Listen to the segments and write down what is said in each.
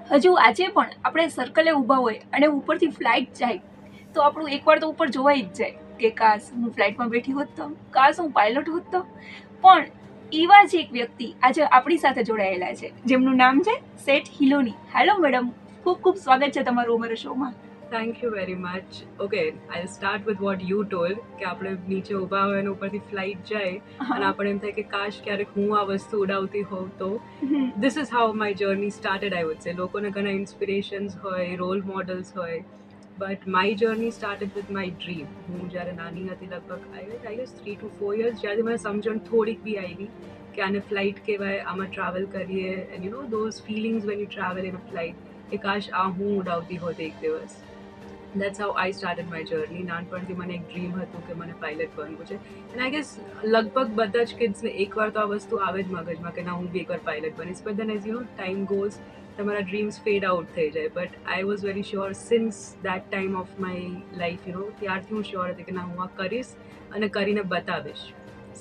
હજુ આજે પણ આપણે સર્કલે ઊભા હોય અને ઉપરથી ફ્લાઇટ જાય તો આપણું એકવાર તો ઉપર જોવાઈ જ જાય કે કાશ હું ફ્લાઇટમાં બેઠી હોત તો, કાશ હું પાયલટ હોત તો. પણ એવા જ એક વ્યક્તિ આજે આપણી સાથે જોડાયેલા છે જેમનું નામ છે શેઠ હિલોની. હેલો મેડમ, ખૂબ ખૂબ સ્વાગત છે તમારું અમારા શોમાં. Thank you very much. Okay, I'll start with what you told કે આપણે નીચે ઊભા હોય અને ઉપરથી ફ્લાઇટ જાય અને આપણે એમ થાય કે કાશ ક્યારેક હું આ વસ્તુ ઉડાવતી હોઉં તો. This is how my journey started, I would say. લોકોને ઘણા ઇન્સ્પિરેશન્સ હોય, રોલ મોડલ્સ હોય, but my journey started with my dream. હું જ્યારે નાની હતી, લગભગ આઈ ગેસ 3 to 4 years, જ્યારે મને સમજણ થોડીક બી આવી કે આને ફ્લાઇટ કહેવાય, આમાં ટ્રાવેલ કરીએ, and you know those feelings when you travel in a flight, કે કાશ આ હું ઉડાવતી હોત એક દિવસ. That's how I started my journey. નાનપણથી મને એક ડ્રીમ હતું કે મને પાયલટ બનવું છે. એન્ડ આઈ ગેસ લગભગ બધા જ કિડ્સને એકવાર તો આ વસ્તુ આવે જ મગજમાં કે ના હું બી એકવાર પાયલટ બનીશ. But then as you know time goes તમારા ડ્રીમ્સ ફેડ આઉટ થઈ જાય. But I was very sure since that time of my life, you know, ત્યારથી હું શ્યોર હતી કે ના હું આ કરીશ અને કરીને બતાવીશ.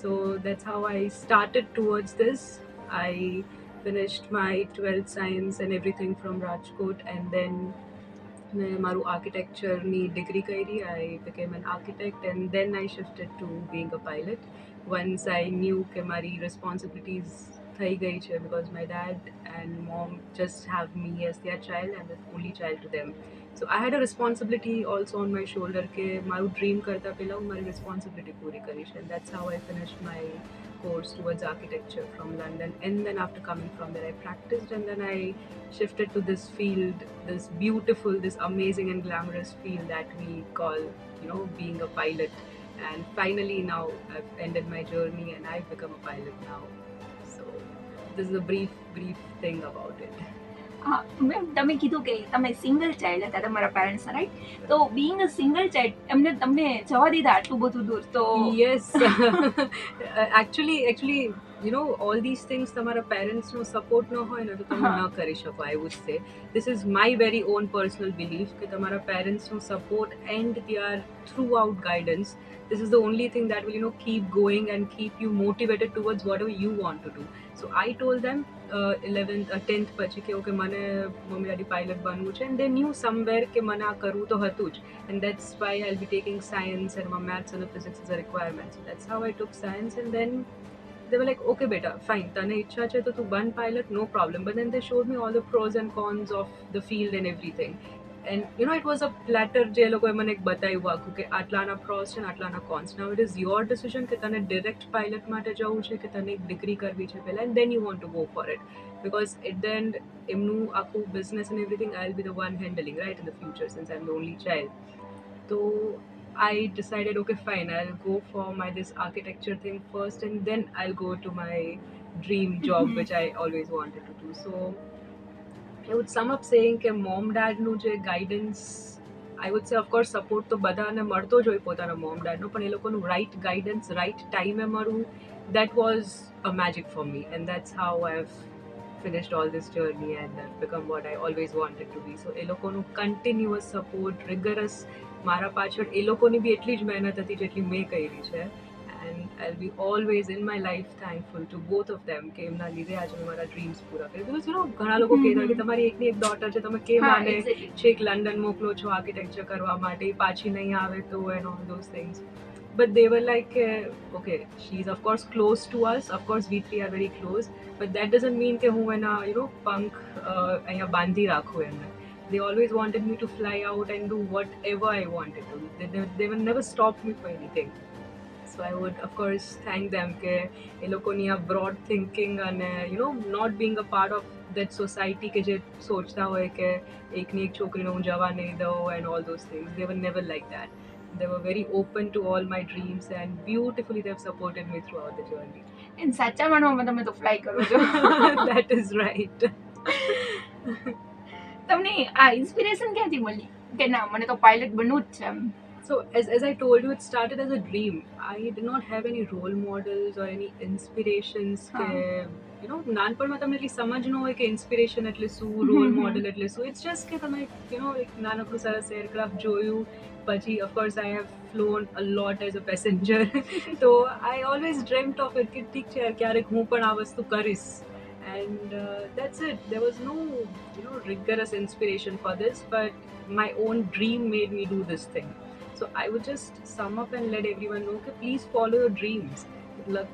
સો that's how I started towards this. I finished my 12th science and everything from Rajkot, and then મેં મારું આર્કિટેક્ચરની ડિગ્રી કરી. આઈ became an architect and then I shifted to being a pilot once I knew કે મારી responsibilities થઈ ગઈ છે because my dad and mom just have me as their child and the only child to them. So I had a responsibility also on my shoulder કે મારું dream કરતાં પહેલાં હું મારી responsibility પૂરી કરીશ, and that's how I finished my course towards architecture from London. And then after coming from there, I practiced, and then I shifted to this field, this beautiful, this amazing and glamorous field that we call, you know, being a pilot. And finally now I've ended my journey and I've become a pilot now. So this is a brief thing about it. હા ma'am, તમે કીધું કે તમે single child હતા તમારા પેરેન્ટ્સના, right? તો being a single child એમને તમને જવા દીધા આટલું બધું દૂર? તો Yes. actually, you know, all these things તમારા પેરેન્ટ્સનો સપોર્ટ ન હોય ને તો તમે ન કરી શકો. આઈ વુડ સે this is my very own personal belief કે તમારા પેરેન્ટ્સનો support and their throughout guidance, this is the only thing that will, you know, keep going and keep you motivated towards whatever you want to do. So I told them 11th 10th પછી કે okay મને mummy daddy pilot બનવું છે, and they knew somewhere કે મને આ કરવું તો હતું જ, and that's why I'll be taking science and my maths and physics is a requirement. So that's how I took science, and then they were like, okay beta, fine, તને ઈચ્છા છે તો તું બન pilot, no problem. But then they showed me all the pros and cons of the field and everything. And you know, it was a platter જે એ લોકોએ મને એક બતાવ્યું આખું કે આટલાના પ્રોસ છે ને આટલાના cons. Now it is your decision કે તને ડિરેક્ટ પાયલટ માટે જવું છે કે તને એક ડિગ્રી કરવી છે પહેલાં, and then you want to go for it. Because at the end એમનું આખું business and everything I will be the one handling, right, in the future, since I am the only child. તો I decided, okay fine, I'll go for my this architecture thing first and then I'll go to my dream job which I always wanted to do. So I would sum up saying કે mom ડેડનું જે guidance, I would સે of course support તો બધાને મળતો જ હોય પોતાના mom ડેડનો, પણ એ લોકોનું રાઇટ ગાઈડન્સ રાઇટ ટાઈમે મળવું, that was a magic for me, and that's how I have finished all this journey and I've become what I always wanted to be. So એ લોકોનું કન્ટિન્યુઅસ સપોર્ટ, રિગરસ, મારા પાછળ એ લોકોની બી એટલી જ મહેનત હતી જેટલી મેં કરી છે. And I'll be always in my life thankful to both of them કે એમના લીધે આજે મેં મારા ડ્રીમ્સ પૂરા કર્યા. Because you know, ઘણા લોકો કહેતા કે તમારી એકની એક ડોટર છે, તમે કેમ આને છેક લંડન મોકલો છો આર્કિટેક્ચર કરવા માટે, પાછી નહીં આવે તો, and all those things. But they were like, okay, she's of course close to us, of course we three are very close, but that doesn't mean કે હું એના, you know, પંખ અહીંયા બાંધી રાખું એમને. They always wanted me to fly out and do whatever I wanted to. They will never stop me for anything. So I would of course thank them કે એ લોકોની આ broad thinking અને, you know, not being a part of that society કે જે સોચતા હોય કે એકની એક છોકરીને હું જવા નહીં દઉં and all those things. They were never like that. They were very open to all my dreams and beautifully they have supported me throughout the journey. And સાચા માનવામાં તમે તો ફ્લાય કરો છો. That is right. તમને આ inspiration ક્યાંથી મળી કે ના મને તો પાયલટ બનવું જ છે? So as I told you, it started as a dream. I did not have any role models or any inspirations કે, you know, નાનપણમાં તમને એટલી સમજ ન હોય કે ઇન્સ્પિરેશન એટલે શું, રોલ મોડલ એટલે શું. ઇટ્સ જસ્ટ કે તમે, you know, એક નાનકડું સરસ એરક્રાફ્ટ જોયું, પછી of course I have flown a lot as a passenger. તો I always dreamed of it કે ઠીક છે યાર ક્યારેક હું પણ આ વસ્તુ કરીશ. and that's it. There was no, rigorous inspiration for this, but my own dream made me do this thing. So I would just sum up and let everyone know that please follow your dreams.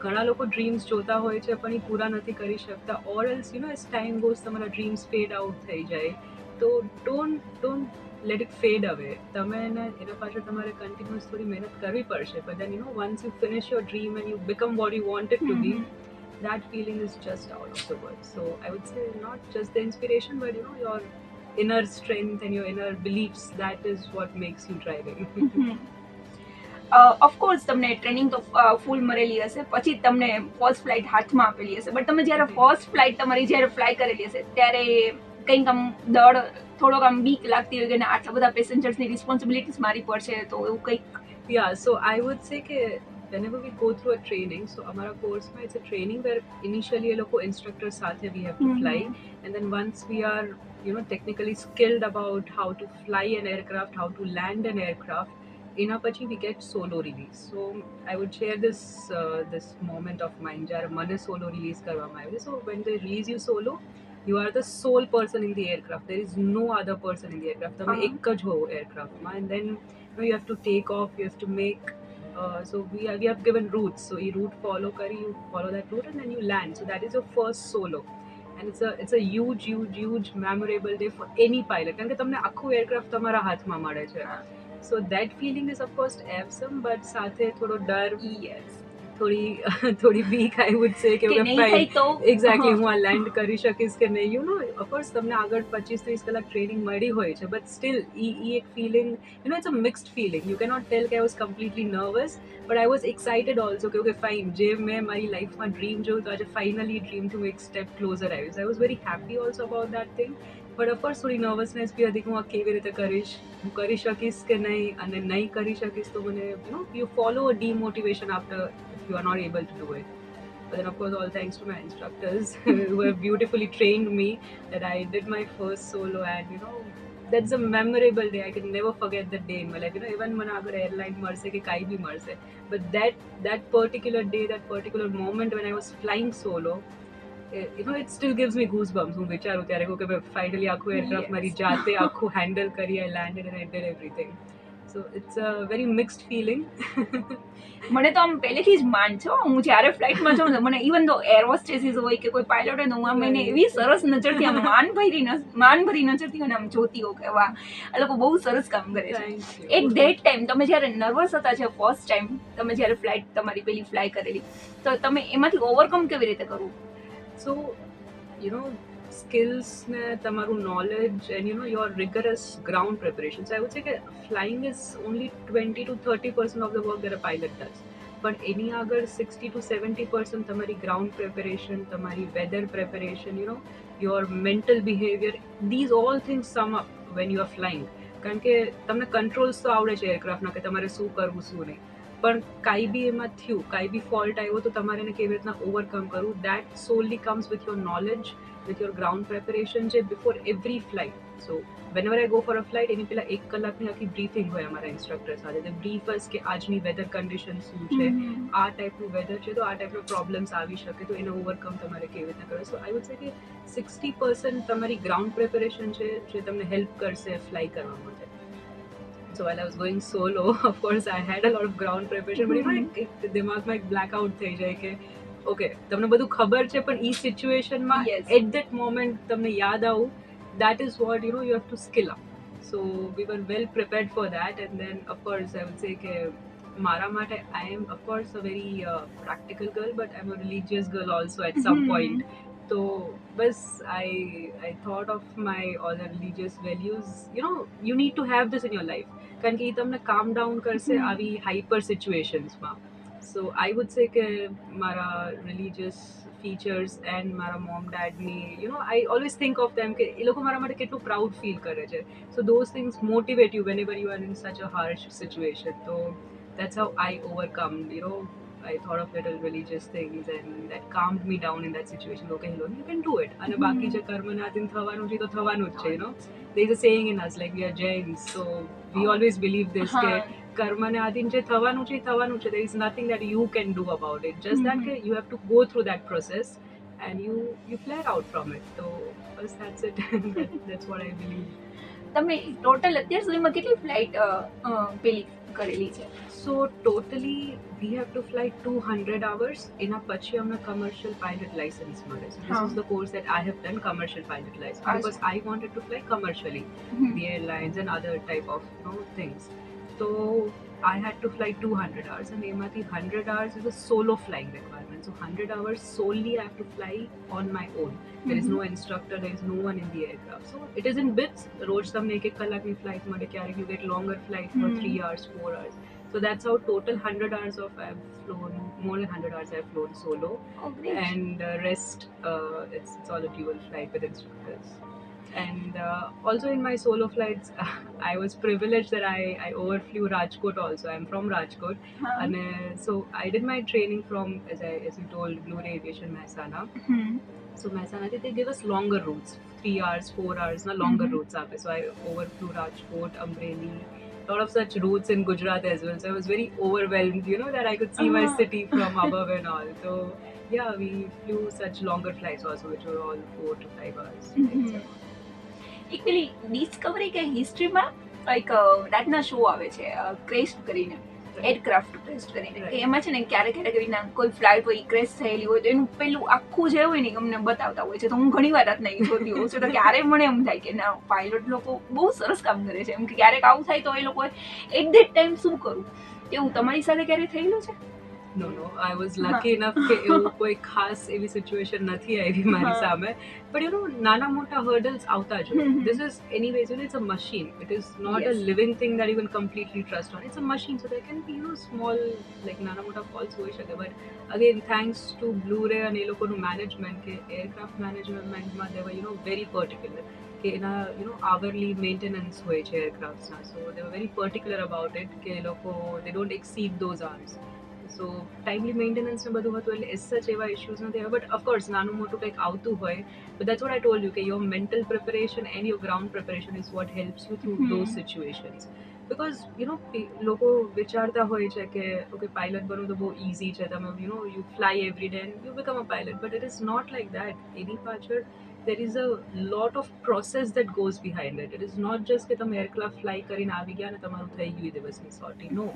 ઘણા લોકો dreams જોતા હોય છે પણ એ પૂરા નથી કરી શકતા, or else as time goes તમારા ડ્રીમ્સ ફેડ આઉટ થઈ જાય. તો don't let it fade away. તમે એના પાછળ તમારે કન્ટિન્યુઅસ થોડી મહેનત કરવી પડશે, but then once you finish your dream and you become what you want it to be, that feeling is just out of the world. So I would say not just the inspiration, but your inner strength and your inner beliefs, that is what makes you driving. Of course તમને training તો ફૂલ મળેલી હશે, પછી તમને first flight હાથમાં આપેલી હશે, but તમે જ્યારે ફર્સ્ટ ફ્લાઇટ તમારી જ્યારે ફ્લાય કરેલી હશે ત્યારે કંઈક આમ દળ થોડોક આમ બીક લાગતી હોય કે આટલા બધા પેસેન્જર્સની રિસ્પોન્સિબિલિટીઝ મારી પડશે, તો એવું કંઈક? Yeah, so I would say કે whenever we go through a training, so amara course mein it's a training where initially a loko instructor sathe we have to fly, and then once we are technically skilled about how to fly an aircraft, how to land an aircraft, એના પછી we get solo release. So I would share this moment of mine જ્યારે મને solo release કરવામાં આવ્યું. So when they release you solo, you are the sole person in the aircraft. There is no other person in the aircraft. તમે એક જ હો aircraftમાં, and then you have to take off, you have to make so we have given routes. So you route follow kari, you follow that route and then you land. So that is your first solo, and it's a huge memorable day for any pilot, કારણ કે તમને આખું aircraft તમારા હાથમાં મળે છે. So that feeling is of course awesome, but સાથે થોડો ડર, થોડી બીક, I would say કે એક્ઝેક્ટલી હું આ લેન્ડ કરી શકીશ કે નહીં. ઓફકોર્સ તમને આગળ 25-30 કલાક ટ્રેનિંગ મળી હોય છે, બટ સ્ટીલ ઈ એક feeling, it's a mixed feeling. You cannot tell કે I was completely nervous, but I was excited also કે ઓકે ફાઇન, જે મેં મારી લાઈફમાં ડ્રીમ જોયું તો આજે ફાઇનલી ડ્રીમ ટુ એક સ્ટેપ ક્લોઝર આવ્યું. I was very happy also about that thing, but of course થોડી નર્વસનેસ બી હતી કે હું આ કેવી રીતે કરીશ, હું કરી શકીશ કે નહીં, અને નહીં કરી શકીશ તો મને you follow a demotivation after if you are not able to do it. But then of course all thanks to my instructors who have beautifully trained me, that I did my first solo, and that's a memorable day. I can never forget that day in my life. Even when agar airline marse ke kai bhi marse, but that particular day, that particular moment when I was flying solo, it still gives me goosebumps. હું વિચારું ત્યારે કે મેં finally આખું aircraft મારી જાતે આખું handle કરી, I landed and I did everything. So it's a very mixed feeling. મને તો આમ પહેલેથી જ માન છો, હું જ્યારે ફ્લાઇટમાં જાઉં ને મને ઇવન તો એર હોસ્ટેસીસ હોય કે કોઈ પાયલોટ હોય ને, હું આમ એને એવી સરસ નજરથી આમ માનભરી નજરથી મને આમ જોતી હોઉં કે વાહ, આ લોકો બહુ સરસ કામ કરે છે. એક ડેટ ટાઈમ તમે જ્યારે નર્વસ હતા છે ફર્સ્ટ ટાઈમ, તમે જ્યારે ફ્લાઇટ તમારી પેલી ફ્લાય કરેલી, તો તમે એમાંથી ઓવરકમ કેવી રીતે કરવું? So skills ne tamaru knowledge and your rigorous ground preparation. So I would say that flying is only 20 to 30% of the work that a pilot does, but any agar 60 to 70% tamari ground preparation, tamari weather preparation, your mental behavior, these all things sum up when you are flying. કારણ કે તમને controls તો આવડે છે એરક્રાફ્ટના કે તમારે શું કરવું શું નહીં, પણ કાંઈ બી એમાં થયું, કાંઈ બી ફોલ્ટ આવ્યો તો તમારે એને કેવી રીતના ઓવરકમ કરવું, that solely comes with your knowledge, with your ground preparation છે before every flight. So whenever I go for a flight, એની પહેલા 1 કલાકની આખી બ્રીફિંગ હોય અમારા ઇન્સ્ટ્રક્ટર સાથે. તે બ્રીફ અસ કે આજની વેધર કન્ડિશન શું છે, આ ટાઈપનું વેધર છે તો આ ટાઈપનો પ્રોબ્લેમ્સ આવી શકે, તો એને ઓવરકમ તમારે કેવી રીતના કરવું. સો આઈ વુડ સે કે 60% તમારી ગ્રાઉન્ડ પ્રિપેરેશન છે જે તમને હેલ્પ કરશે ફ્લાય કરવા માટે. So while I was going solo, of course I had a lot of ground preparation, but દિમાગમાં એક બ્લેકઆઉટ થઈ જાય કે ઓકે તમને બધું ખબર છે પણ ઈ સિચ્યુએશનમાં એટ ધેટ મોમેન્ટ તમને યાદ આવું, that is what you have to skill up. So we were well prepared for that, and then of course I would say કે મારા માટે I am of course a very practical girl, but I'm a religious girl also at some point. So bas I thought of my all the religious values. You need to have this in your life, કારણ કે ઈ તમને calm down કરશે આવી hyper situationsમાં. So I would say કે મારા religious features and મારા mom dad ની I always think of them કે એ લોકો મારા માટે કેટલું proud feel કરે છે. So those things motivate you whenever you are in such a harsh situation. So that's how I overcome. I thought of little religious things and that calmed me down in that situation. Okay, Hiloni, you can do it. અને બાકી જે કર્મને આધીન થવાનું છે તો થવાનું જ છે. There is a saying in us, like we are Jains, so we always believe this કે કર્મને આધીન જે થવાનું છે થવાનું છે. There is nothing that you can do about it. Just that you have to go through that process and you flare out from it. So bas that's it. That's what I believe. તમે total અત્યાર સુધીમાં કેટલી flight પેલી કરેલી છે? So totally we have to fly 200 hours. એના પછી અમને commercial pilot license મળે. So this is the course that I have done, commercial pilot license, because I wanted to fly commercially, the airlines and other type of things. So I had to fly 200 hours, and એમાંથી 100 hours is a solo flying requirement. So 100 hours solely I have to fly on my own. There is no instructor, there is no one in the aircraft. So it is in bits. રોજ તમને એક કલાકની flight મળે, ક્યારેક you get longer flight for 3 hours, 4 hours. So that's how total 100 hours of I've flown, more than 100 hours I've flown solo. Oh, great. And rest, it's all a dual flight with instructors. And also in my solo flights, I was privileged that I overflew Rajkot also. I'm from Rajkot. And so I did my training from, as you told, Blue Ray Aviation Mehsana. So Mehsana, they give us longer routes, 3 hours, 4 hours, longer routes. So I overflew Rajkot, Amreli, lot of such routes in Gujarat as well. So I was very overwhelmed, that I could see my city from above and all. So yeah, we flew such longer flights also, which were all 4 to 5 hours. એક પેલી Discovery કે હિસ્ટ્રીમાં એક રાતના show આવે છે crash કરીને, aircraft crash કરીને, કે એમાં છે ને ક્યારેક ક્યારેક એવી કોઈ ફ્લાઇટ હોય ક્રેશ થયેલી હોય તો એનું પેલું આખું જે હોય ને અમને બતાવતા હોય છે. તો હું ઘણી વાર રાતના એ જોતી હોઉં છું. તો ક્યારે મને એમ થાય કે ના, પાયલોટ લોકો બહુ સરસ કામ કરે છે. એમ કે ક્યારેક આવું થાય તો એ લોકોએ એટ ધેટ ટાઈમ શું કરવું, એવું તમારી સાથે ક્યારે થયેલું છે? No, I was lucky enough કે એવું કોઈ ખાસ એવી સિચ્યુએશન નથી આવી મારી સામે. But નાના મોટા hurdles આવતા જ હોય. This is anyways, it's a machine. It is not a living thing that you can completely trust on. It's a machine, so there can be small, like નાના મોટા faults હોઈ શકે. But again, thanks to Blue Ray and એ લોકોનું management, કે aircraft managementમાં they were very particular. કે એના hourly maintenance હોય છે aircraftsના. So they were very particular about it કે એ લોકો they don't exceed those hours. So timely maintenance ને બધું હતું, એટલે as such એવા issues નથી આવ્યા. But of course નાનું મોટું કંઈક આવતું હોય, but that's what I told you, કે your mental preparation and your ground preparation is what helps you through those situations. Because લોકો વિચારતા હોય છે કે ઓકે પાયલટ બનવું તો બહુ easy છે, તમે you fly every day and you become a pilot, but it is not like that. એની પાછળ there is a lot of process that goes behind it. It is not just કે તમે aircraft fly કરીને આવી ગયા ને તમારું થઈ ગયું એ દિવસની sortie. No.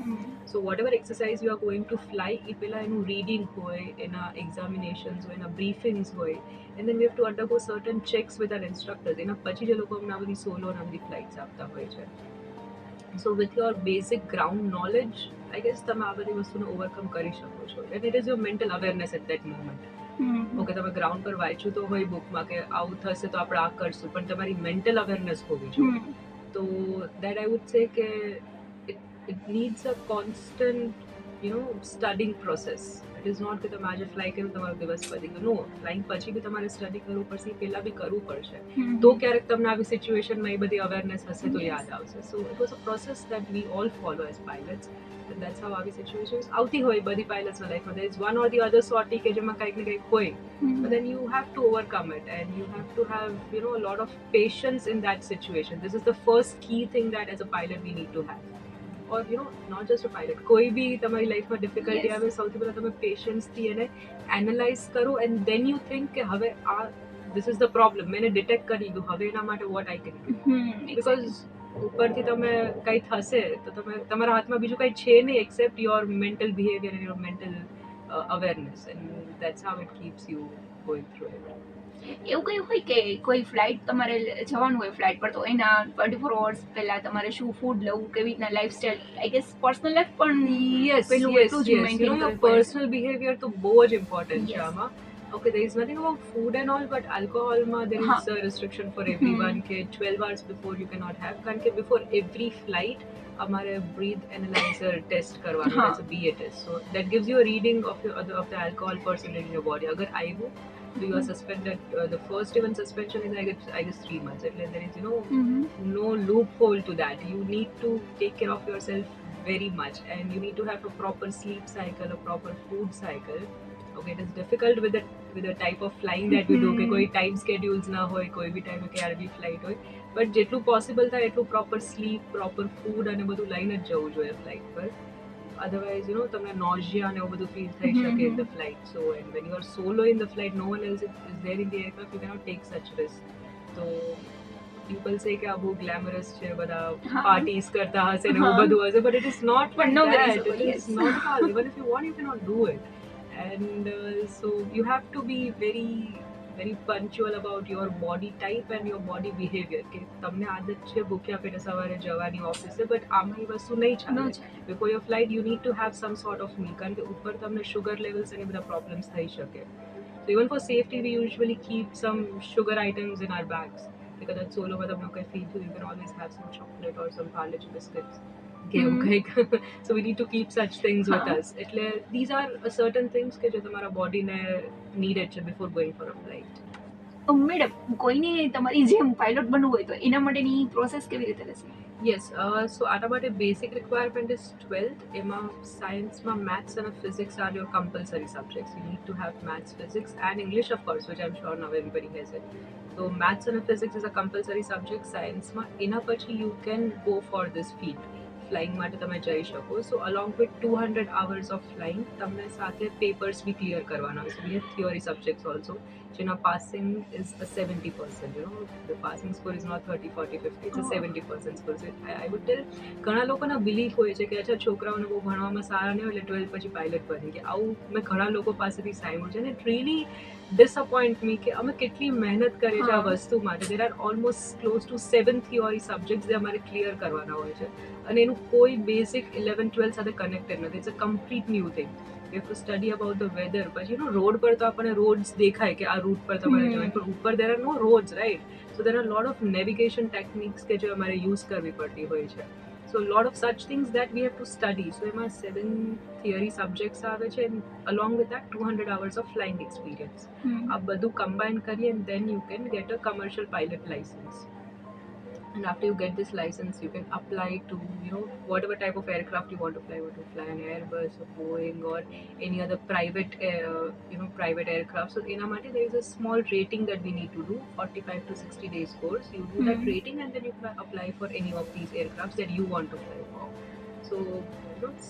So whatever exercise you are going to fly, એ પહેલા એનું reading હોય, એના examinations હોય, એના briefings હોય, and then we have to undergo certain checks with our instructors. એના પછી જે લોકો અમને આ બધી solo અને આ બધી flights આપતા હોય છે. So with your basic ground knowledge, I guess તમે આ બધી વસ્તુને overcome કરી શકો છો. And it is your mental awareness at that moment. Okay, તમે ગ્રાઉન્ડ પર વાંચ્યું તો હોય બુકમાં કે આવું થશે તો આપણે આ કરશું, પણ તમારી મેન્ટલ અવેરનેસ હોવી જોઈએ. તો દેટ આઈ વુડ સે કે it needs a constant studying process. It is not કે તમે આજે ફ્લાય કર્યું તમારો દિવસ પતી ગયો. નો, ફ્લાઇંગ પછી બી તમારે સ્ટડી કરવું પડશે, પહેલા બી કરવું પડશે. તો ક્યારેક તમને આવી સિચ્યુએશનમાં એ બધી અવેરનેસ હશે તો યાદ આવશે. So it was a process that we all follow as pilots. And that's how આવી સિચ્યુએશન્સ આવતી હોય બધી પાયલટ્સના લાઈફમાં. there is one or the other sortie કે જેમાં કંઈક ને કંઈક હોય, but then you have to overcome it and you have to have a lot of patience in that situation. This is the first key thing that as a pilot we need to have. Or not just a pilot, કોઈ બી તમારી લાઈફમાં difficulty આવે, સૌથી પહેલા તમે પેશન્સથી એને analyse કરો and then you think કે હવે આ this is the problem, મેં ડિટેક્ટ કરી લીધું, હવે એના માટે what I can do. Because ઉપરથી તમે કંઈ થશે તો તમારા હાથમાં બીજું કંઈ છે નહીં except your mental behavior and your mental awareness, and that's how it keeps you going through it. એવું કઈ હોય કે કોઈ ફ્લાઇટ તમારે જવાનું હોય ફ્લાઇટ પર, તો એના 24 hours પહેલા તમારે શું ફૂડ લેવું, કેવી રીતના lifestyle, I guess personal life પણ પેલું એટલું જ મેન્ટેન કરવું. પર્સનલ બિહેવિયર તો બહુ જ ઇમ્પોર્ટન્ટ છે આમાં. Okay, there is nothing about food and all, but alcohol there is a restriction for everyone. કે 12 hours before you cannot have, કારણ કે before every flight અમારે breath analyzer test કરવાનું, that's a BA test. So that gives you a reading of the alcohol percentage in your body. અગર આવ્યું so you are suspended. The first even suspension is I guess 3 months. There is no loophole to that. You need to take care of yourself very much, and you need to have a proper sleep cycle, a proper food cycle. Okay, it is difficult with the type of flying that we do કે કોઈ time schedules ના હોય, કોઈ બી ટાઈમે ક્યારે બી flight હોય, but જેટલું possible થાય એટલું પ્રોપર સ્લીપ, પ્રોપર ફૂડ અને બધું લઈને જ જવું જોઈએ ફ્લાઇટ પર. otherwise તમને nausea and એવું બધું feel થઈ શકે in the flight. So and when you are solo in the flight, no one else is there in the aircraft, you cannot take such risk. So people say કે આ બહુ glamorous છે, બધા parties કરતા હશે ને એવું બધું હશે, but it is not like that. It is not at all. Even if you want, you cannot do it. And so you have to be very very punctual about your body type and your body behavior. કે તમને આદત છે ભૂખ્યા પેટે સવારે જવાની ઓફિસે, but આમાં એ વસ્તુ નહીં ચાલે. Before your flight you need to have some sort of meal, કારણ કે ઉપર તમને sugar levels અને બધા problems થઈ શકે. So even for safety we usually keep some sugar items in our bags. Because at solo में તમને કંઈ feel થયું, you can always have some chocolate or some Parle-G biscuits. So we need to keep such things with us. એટલે these are certain things કે જે તમારા બોડીને needed છે before going for a flight. Madam, કોઈને તમારી જેમ પાયલોટ બનવું હોય તો એના માટેની પ્રોસેસ કેવી રીતે રહેશે? Yes, so આના માટે basic requirement is 12th. એમાં સાયન્સમાં maths and physics are your compulsory subjects. You need to have maths, physics and English of course, which I'm sure now everybody has it. So maths and physics is a compulsory subject. સાયન્સમાં એના પછી you can go for this field. Flying માટે તમે જઈ શકો. સો along with 200 hours of flying તમને સાથે papers બી clear કરવાના હોય. So we have theory subjects also, જેના passing is a 70%. The passing score is not 30, 40, 50, it's a 70% score. So I would tell, ઘણા લોકોના બિલીફ હોય છે કે અચ્છા છોકરાઓને બહુ ભણવામાં સારા નહીં હોય એટલે 12 પછી પાયલટ બને, કે આવું મેં ઘણા લોકો પાસેથી સાંભળ્યું છે. અને ઇટ રિયલી ડિસઅપોઇન્ટ મી કે અમે કેટલી મહેનત કરીએ છીએ આ વસ્તુ માટે. There are almost close to 7 theory subjects જે અમારે ક્લિયર કરવાના હોય છે, અને એનું કોઈ બેસિક 11-12 સાથે કનેક્ટેડ નથી. It's a complete new thing. You have to study about the weather. પછી રોડ પર તો આપણને રોડ્સ દેખાય કે આ રૂટ પર તમારે જવાનું, પણ ઉપર there are no roads, right? So there are lot of navigation techniques કે જે અમારે યુઝ કરવી પડતી હોય છે. So a lot of such things that we have to study. So એમાં 7 theory subjects આવે છે, and along with that 200 hours of flying experience. આ બધું combine કરી and then you can get a commercial pilot license. And after you get this license, you can apply to whatever type of aircraft you want to fly. Want to fly an Airbus or Boeing or any other private private aircraft. So in Amati there is a small rating that we need to do, 45 to 60 days course. You do that rating and then you can apply for any of these aircrafts that you want to fly for. So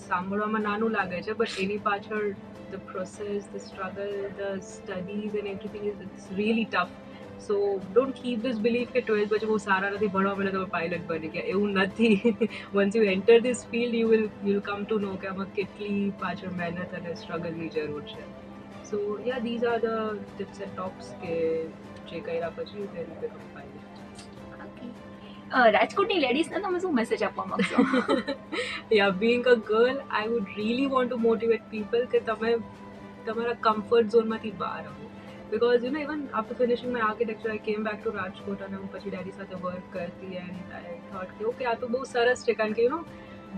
સાંભળવામાં નાનું લાગે છે, but એની પાછળ the process, the struggle, the studies and everything it's really tough. So don't keep this belief કે 12 પછી બહુ સારા નથી ભણવા એટલે તમે પાયલટ બની ગયા, એવું નથી. Once you enter this field you will come to know કે આમાં કેટલી પાછળ મહેનત અને સ્ટ્રગલની જરૂર છે. So yeah, these are the tips and tops કે જે કર્યા પછી you can become pilot. રાજકોટની લેડીઝને તમે શું મેસેજ આપવા માંગશો? Yeah, being a girl, I would really want to motivate people કે તમે તમારા comfort zone માંથી બહાર આવો. Because even after finishing my architecture, I came back to Rajkot and હું પછી ડેડી સાથે વર્ક કરતી, and I thought કે ઓકે આ તો બહુ સરસ છે, કારણ કે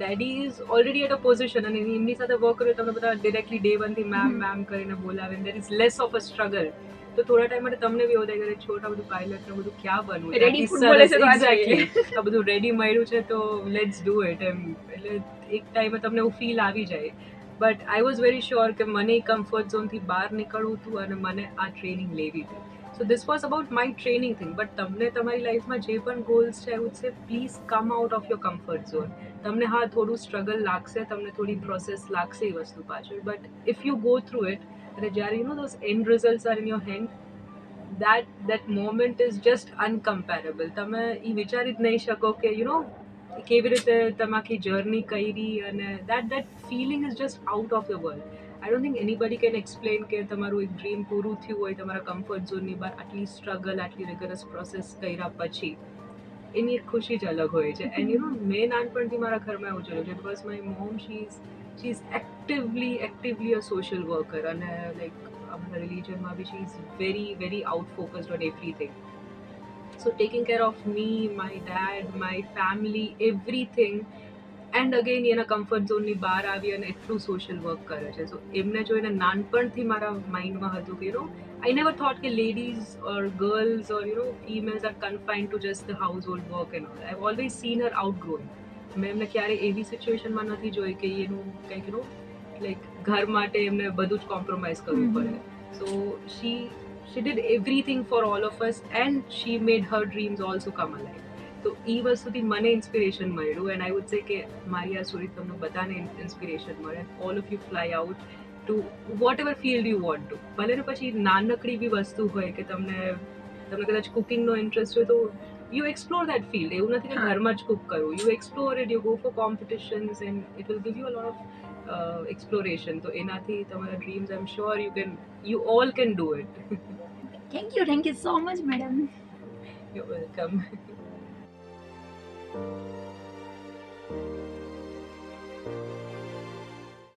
daddy is already at a position, અને એમની સાથે વર્ક કર્યો તમને બધા ડિરેક્ટલી ડે 1 થી મેમ કરીને બોલાવે, and there is less of a struggle. તો થોડા ટાઈમ માટે તમને બી એવું થાય કે છોટા બધું પાયલટ ને બધું ક્યાં બનવું, રેડી ફૂટબોલ છે તો એક્ઝેક્ટલી આ બધું રેડી મળ્યું છે તો લેટ્સ ડુ ઇટ એમ. એટલે એક ટાઈમે તમને એવું ફીલ આવી જાય. But I was very sure કે મને કમ્ફર્ટ ઝોનથી બહાર નીકળવું હતું અને મને આ ટ્રેનિંગ લેવી હતી. So this was about my training thing. But તમને તમારી લાઈફમાં જે પણ ગોલ્સ છે, I would say please come out of your comfort zone. તમને હા થોડું સ્ટ્રગલ લાગશે, તમને થોડી પ્રોસેસ લાગશે એ વસ્તુ પાછળ, but if you go through it, અને જ્યારે those and results are in your hand, that moment is just uncomparable. તમે એ વિચારી જ નહીં શકો કે કેવી રીતે તમે આખી જર્ની કરી, અને that feeling is just out of the world. I don't think anybody can explain કે તમારું એક ડ્રીમ પૂરું થયું હોય તમારા કમ્ફર્ટ ઝોનની બહાર આટલી સ્ટ્રગલ, આટલી રિગરસ પ્રોસેસ કર્યા પછી એની એક ખુશી જ અલગ હોય છે. એન્ડ મેં નાનપણથી મારા ઘરમાં એવું જોયું છે, because my mom she is actively a social worker, અને લાઈક અમારા રિલિજનમાં બી she is very very out focused on everything. So taking care of me, my dad, my family, everything, and again એના કમ્ફર્ટ ઝોનની બહાર આવી અને એટલું સોશિયલ વર્ક કરે છે. સો એમને જોઈને નાનપણથી મારા માઇન્ડમાં હતું કે I never thought કે ladies or girls or females are confined to just the household work and all. I've always seen her outgrowing. મેં એમને ક્યારે એવી સિચ્યુએશનમાં નથી જોઈ કે એનું કંઈક લાઈક ઘર માટે એમને બધું જ કોમ્પ્રોમાઇઝ કરવું પડે. સો she did everything for all of us, and she made her dreams also come alive. તો એ વસ્તુથી મને ઇન્સ્પિરેશન મળ્યું એન્ડ આઈ વુડ સે કે મારી આ સ્ટોરી તમને બધાને ઇન્સ્પિરેશન મળે all of you fly out to whatever field you want to ભલે ને પછી નાનકડી બી વસ્તુ હોય કે તમને કદાચ કુકિંગનો ઇન્ટરેસ્ટ હોય તો યુ એક્સપ્લોર દેટ ફિલ્ડ એવું નથી કે ઘરમાં જ કુક કરવું you explore it you go for competitions and it will give you a lot of exploration તો એનાથી તમારા dreams I am sure you all can do it thank you so much madam. You welcome.